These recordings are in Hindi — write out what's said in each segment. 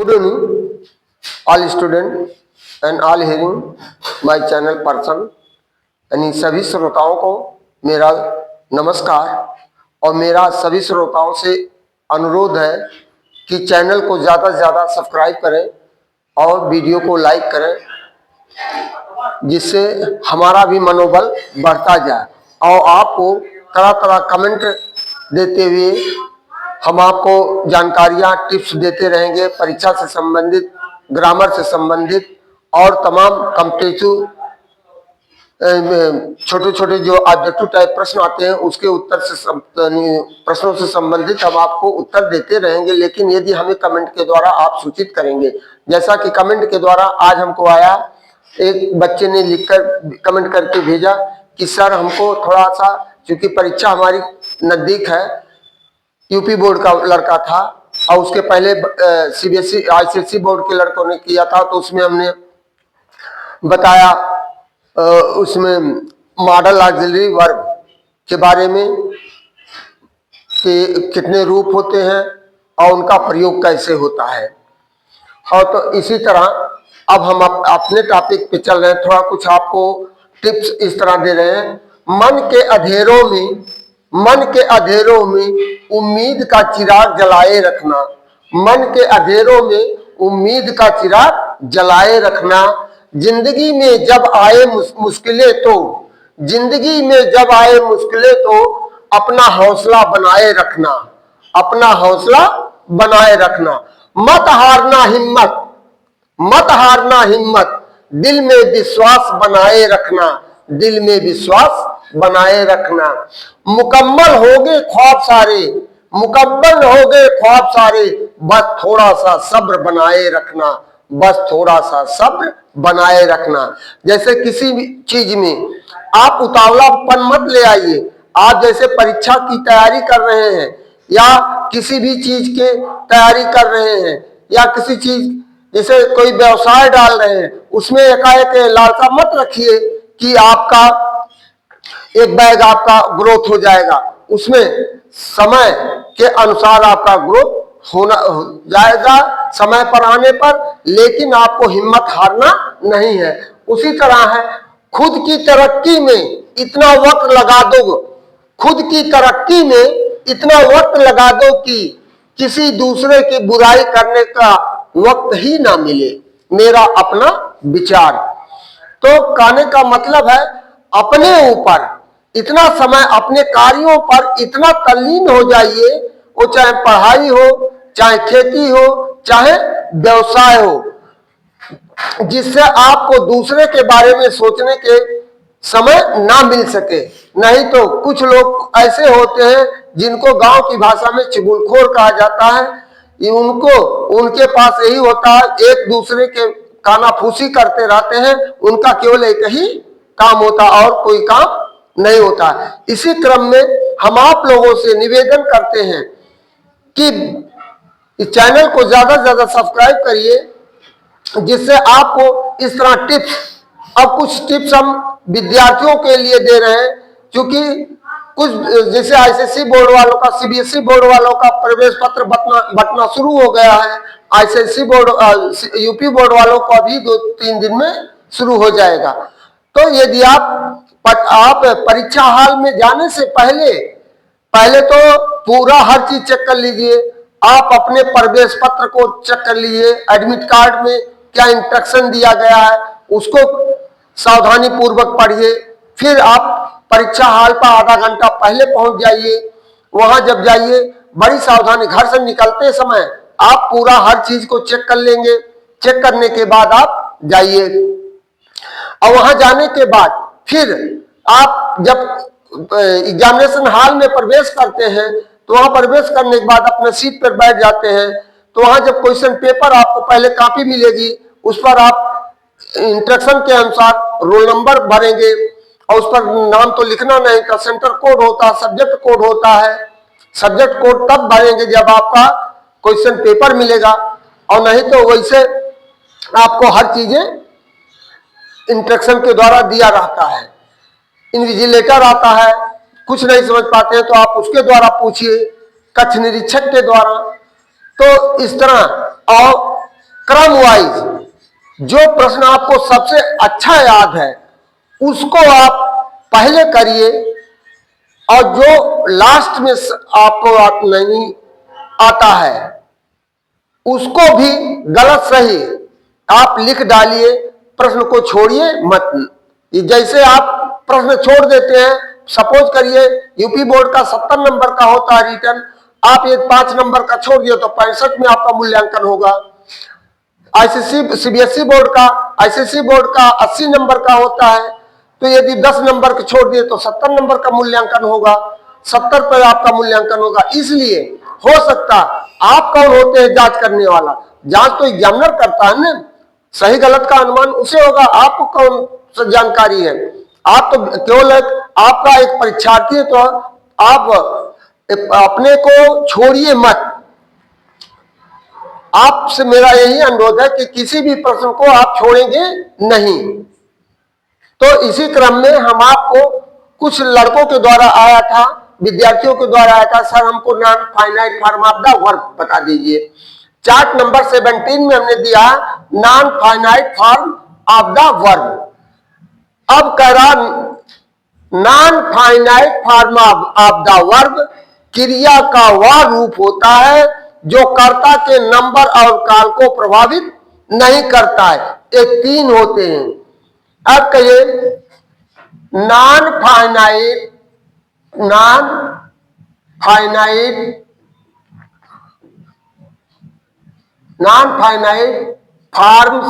Good evening, all students and all hearing my channel person. यानी सभी श्रोताओं को मेरा नमस्कार और मेरा सभी श्रोताओं से अनुरोध है कि चैनल को ज़्यादा से ज़्यादा सब्सक्राइब करें और वीडियो को लाइक करें, जिससे हमारा भी मनोबल बढ़ता जाए। और आपको तरह तरह कमेंट देते हुए हम आपको जानकारियाँ टिप्स देते रहेंगे, परीक्षा से संबंधित, ग्रामर से संबंधित और तमाम कॉम्पिटिटिव छोटे छोटे जो ऑब्जेक्टिव टाइप प्रश्न आते हैं उसके उत्तर से प्रश्नों से संबंधित हम आपको उत्तर देते रहेंगे। लेकिन यदि हमें कमेंट के द्वारा आप सूचित करेंगे, जैसा कि कमेंट के द्वारा आज हमको आया, एक बच्चे ने लिखकर कमेंट करके भेजा कि सर हमको थोड़ा सा, चूंकि परीक्षा हमारी नज़दीक है, यूपी बोर्ड का लड़का था और उसके पहले सीबीएसई आईसीएसई बोर्ड के लड़कों ने किया था, तो उसमें हमने बताया उसमें मॉडल ऑक्सिलरी वर्ब के बारे में कि कितने रूप होते हैं और उनका प्रयोग कैसे होता है। और तो इसी तरह अब हम अपने टॉपिक पे चल रहे हैं। थोड़ा कुछ आपको टिप्स इस तरह दे रहे हैं। मन के अंधेरों में उम्मीद का चिराग जलाए रखना। मन के अंधेरों में उम्मीद का चिराग जलाए रखना। जिंदगी में जब आए मुश्किलें तो अपना हौसला बनाए रखना। अपना हौसला बनाए रखना। मत हारना हिम्मत। दिल में विश्वास बनाए रखना। दिल में विश्वास बनाए रखना। मुकम्मल होगे ख्वाब सारे, बस थोड़ा सा सब्र बनाए रखना। बस थोड़ा सा सब्र बनाए रखना। जैसे किसी भी चीज में आप उतावलापन मत ले आइए। आप जैसे परीक्षा की तैयारी कर रहे हैं या किसी भी चीज के तैयारी कर रहे हैं या किसी चीज जैसे कोई व्यवसाय डाल रहे हैं, उसमें एकाएक लालसा मत रखिए कि आपका एक बैग आपका ग्रोथ हो जाएगा। उसमें समय के अनुसार आपका ग्रोथ होना जाएगा समय पर आने पर, लेकिन आपको हिम्मत हारना नहीं है। उसी तरह है, खुद की तरक्की में इतना वक्त लगा दो कि किसी दूसरे की बुराई करने का वक्त ही ना मिले। मेरा अपना विचार। तो कहने का मतलब है, अपने ऊपर इतना समय, अपने कार्यों पर इतना तल्लीन हो जाइए, वो चाहे पढ़ाई हो, चाहे खेती हो, चाहे व्यवसाय हो, जिससे आपको दूसरे के बारे में सोचने के समय ना मिल सके। नहीं तो कुछ लोग ऐसे होते हैं जिनको गांव की भाषा में चुगलखोर कहा जाता है। उनके पास यही होता है, एक दूसरे के कानाफूसी करते रहते हैं। उनका केवल एक ही काम होता और कोई काम नहीं होता। इसी क्रम में हम आप लोगों से निवेदन करते हैं कि इस चैनल को ज्यादा से ज्यादा सब्सक्राइब करिए, जिससे आपको इस तरह टिप्स, अब कुछ टिप्स हम विद्यार्थियों के लिए दे रहे हैं, क्योंकि कुछ जैसे आईसीएसई बोर्ड वालों का, सीबीएसई बोर्ड वालों का प्रवेश पत्र बंटना शुरू हो गया है। आईसीएसई बोर्ड, यूपी बोर्ड वालों का भी 2-3 दिन में शुरू हो जाएगा। तो यदि आप परीक्षा हॉल में जाने से पहले तो पूरा हर चीज चेक कर लीजिए। आप अपने प्रवेश पत्र को चेक कर लीजिए, एडमिट कार्ड में क्या इंस्ट्रक्शन दिया गया है उसको सावधानी पूर्वक पढ़िए। फिर आप परीक्षा हॉल पर आधा घंटा पहले पहुंच जाइए। वहां जब जाइए, बड़ी सावधानी, घर से निकलते समय आप पूरा हर चीज को चेक कर लेंगे। चेक करने के बाद आप जाइए, और वहां जाने के बाद फिर आप जब एग्जामिनेशन हॉल में प्रवेश करते हैं, तो वहां प्रवेश करने के बाद अपने सीट पर बैठ जाते हैं। तो वहां जब क्वेश्चन पेपर, आपको पहले कॉपी मिलेगी, उस पर आप इंस्ट्रक्शन के अनुसार रोल नंबर भरेंगे और उस पर नाम तो लिखना नहीं था, सेंटर कोड होता है, सब्जेक्ट कोड होता है। सब्जेक्ट कोड तब भरेंगे जब आपका क्वेश्चन पेपर मिलेगा, और नहीं तो वैसे आपको हर चीजें इंस्ट्रक्शन के द्वारा दिया रहता है। इन्विजिलेटर आता है, कुछ नहीं समझ पाते हैं तो आप उसके द्वारा पूछिए, कक्ष निरीक्षक के द्वारा। तो इस तरह, और क्रम वाइज जो प्रश्न आपको सबसे अच्छा याद है उसको आप पहले करिए, और जो लास्ट में आपको नहीं आता है उसको भी गलत सही आप लिख डालिए, प्रश्न को छोड़िए मत। जैसे आप प्रश्न छोड़ देते हैं, सपोज करिए यूपी बोर्ड का 70 नंबर का होता है रिटर्न, आप ये 5 नंबर का छोड़ दिए तो 65 में आपका मूल्यांकन होगा। आईसीएसई सीबीएसई बोर्ड का, आईसीएसई बोर्ड का 80 नंबर का होता है, तो यदि 10 नंबर के छोड़ दिए तो 70 नंबर का मूल्यांकन होगा, 70 पर आपका मूल्यांकन होगा। इसलिए हो सकता, आप कौन होते हैं जांच करने वाला? जांच तो एग्जामिनर करता है ना, सही गलत का अनुमान उसे होगा, आपको कौन सा जानकारी है? आप तो केवल आपका एक परीक्षार्थी है, तो आप अपने को छोड़िए मत। आपसे मेरा यही अनुरोध है कि किसी भी प्रश्न को आप छोड़ेंगे नहीं। तो इसी क्रम में हम आपको कुछ लड़कों के द्वारा आया था, विद्यार्थियों के द्वारा आया था, सर हमको non finite form of the verb बता दीजिए। चार्ट नंबर 17 में हमने दिया non finite form of the verb. अब कह रहा non finite form of the verb क्रिया का वह रूप होता है जो कर्ता के नंबर और काल को प्रभावित नहीं करता है। ये 3 होते हैं। अब कहिए non finite forms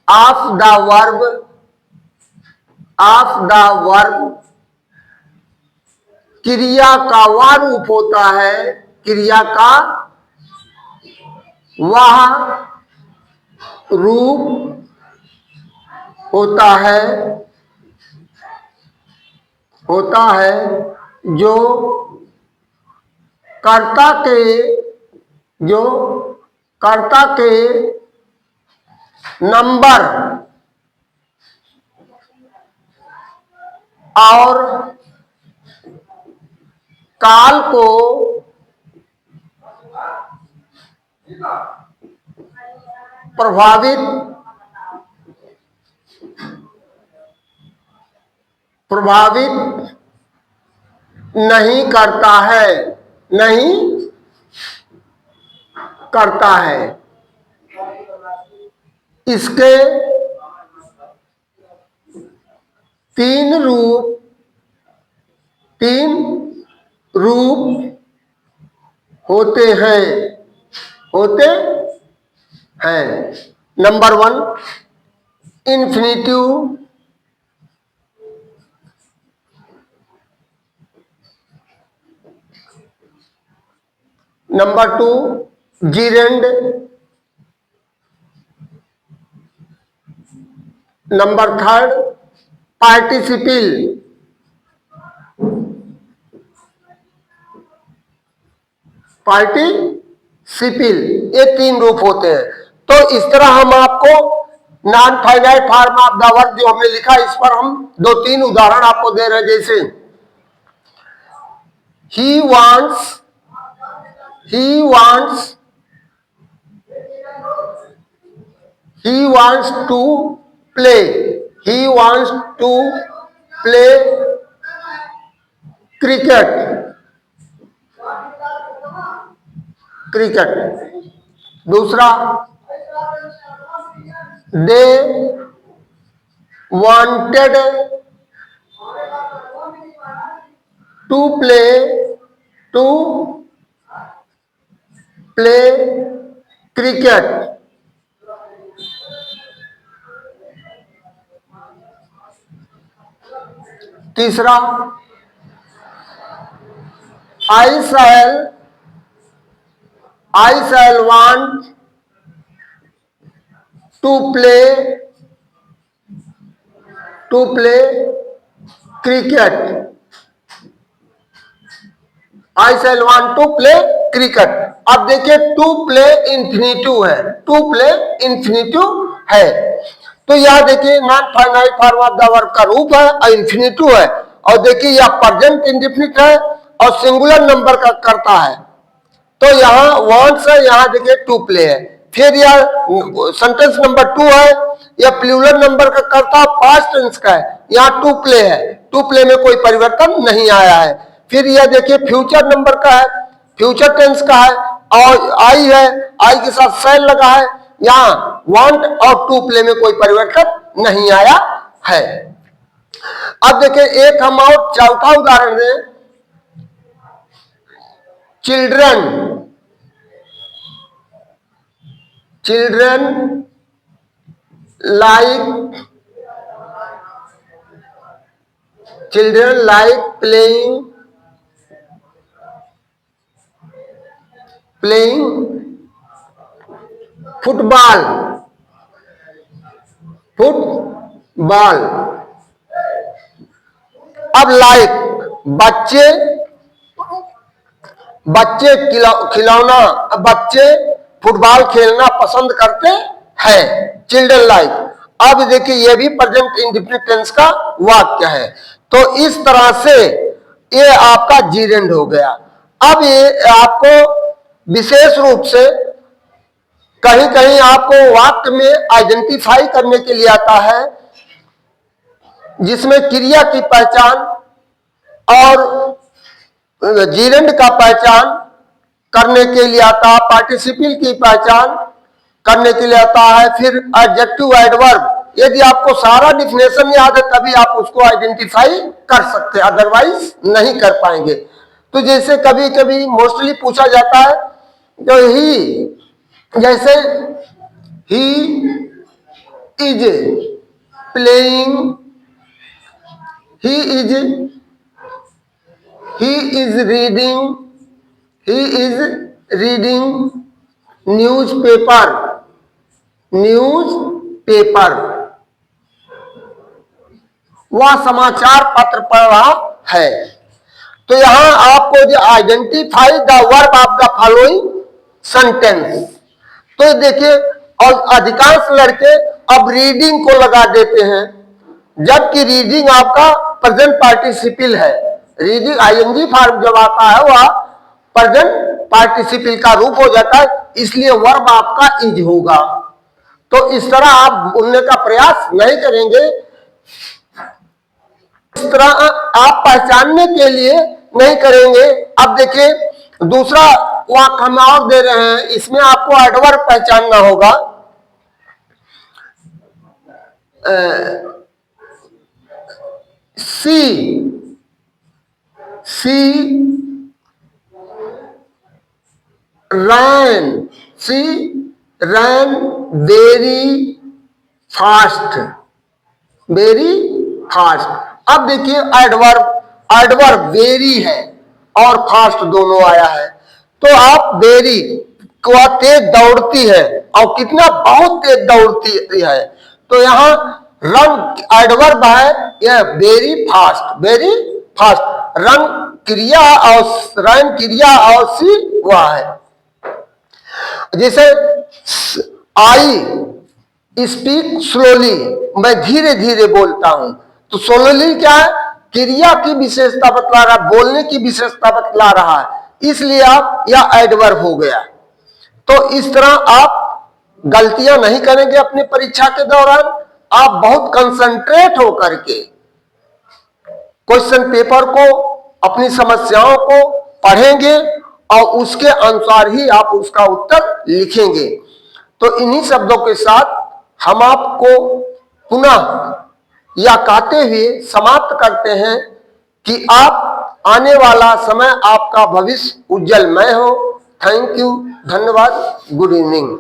of the verb क्रिया का वह रूप होता है, क्रिया का वह रूप होता है जो कर्ता के नंबर और काल को प्रभावित नहीं करता है। इसके 3 रूप होते हैं। Number 1 infinitive, number 2 जीरेंड, number 3 participle, ये 3 रूप होते हैं। तो इस तरह हम आपको non finite form of the verb जो हमने लिखा, इस पर हम 2-3 उदाहरण आपको दे रहे हैं। जैसे he wants to play cricket। दूसरा they wanted to play cricket। तीसरा I shall want to play cricket। I shall want to play cricket। अब देखिए टू प्ले इन्फिनिटिव है, तो यह देखिए non finite form of the verb का रूप है और इन्फिनिटिव है। और देखिए यह प्रेजेंट इंडेफिनिट है और सिंगुलर नंबर का करता है। तो यहाँ वांट्स है, यहाँ देखिए टू प्ले है। फिर यह सेंटेंस नंबर 2 है, यह प्लूरल नंबर का कर्ता पास्ट टेंस का है, यहाँ टू प्ले है, टू प्ले में कोई परिवर्तन नहीं आया है। फिर यह देखिए फ्यूचर नंबर का है, फ्यूचर टेंस का है, और आई है, आई के साथ शैल लगा है, यहाँ वांट और टू प्ले में कोई परिवर्तन नहीं आया है। अब देखिए एक हम और चौथा उदाहरण दें, children, children like, children like playing, playing football, football. अब लाइक बच्चे, बच्चे खिलौना, बच्चे फुटबॉल खेलना पसंद करते हैं, चिल्ड्रन लाइक। अब देखिए ये भी प्रेजेंट इंडेफिनिट टेंस का वाक्य है। तो इस तरह से ये आपका जीरेंड हो गया। अब ये आपको विशेष रूप से कहीं कहीं आपको वाक्य में आइडेंटिफाई करने के लिए आता है, जिसमें क्रिया की पहचान और जीरेंड का पहचान करने के लिए आता है, पार्टिसिपल की पहचान करने के लिए आता है, फिर एडजेक्टिव एडवर्ब। यदि आपको सारा डिफिनेशन याद है तभी आप उसको आइडेंटिफाई कर सकते हैं, अदरवाइज नहीं कर पाएंगे। तो जैसे कभी कभी मोस्टली पूछा जाता है, जो ही, जैसे he is playing, he is reading, he is reading newspaper, newspaper, वह समाचार पत्र पढ़ रहा है। तो यहां आपको जो identify the verb of the following sentence, तो देखिए, और अधिकांश लड़के अब रीडिंग को लगा देते हैं, जबकि रीडिंग आपका प्रेजेंट पार्टिसिपल है। रीडिंग आईएनजी फॉर्म जब आता है वह प्रेजेंट पार्टिसिपल का रूप हो जाता है, इसलिए वर्ब आपका इज होगा। तो इस तरह आप बोलने का प्रयास नहीं करेंगे, इस तरह आप पहचानने के लिए नहीं करेंगे। अब देखिए दूसरा वाक्य हम और दे रहे हैं, इसमें आपको एडवर्ब पहचानना होगा। She ran very fast, very fast. अब देखिए एडवर्ब वेरी है और फास्ट दोनों आया है। तो आप वेरी को तेज दौड़ती है, और कितना बहुत तेज दौड़ती है। तो यहाँ रन एडवर्ब है, यह very fast, very fast. Run क्रिया और रन क्रिया और सी वह है। जैसे आई स्पीक स्लोली, मैं धीरे धीरे बोलता हूं। तो स्लोली क्या है, क्रिया की विशेषता बतला रहा, बोलने की विशेषता बतला रहा है, इसलिए आप यह एडवर्ब हो गया। तो इस तरह आप गलतियां नहीं करेंगे अपनी परीक्षा के दौरान। आप बहुत कंसंट्रेट होकर के क्वेश्चन पेपर को, अपनी समस्याओं को पढ़ेंगे और उसके अनुसार ही आप उसका उत्तर लिखेंगे। तो इन्हीं शब्दों के साथ हम आपको पुनः या कहते हुए समाप्त करते हैं कि आप आने वाला समय आपका भविष्य उज्जवलमय हो। थैंक यू, धन्यवाद, गुड इवनिंग।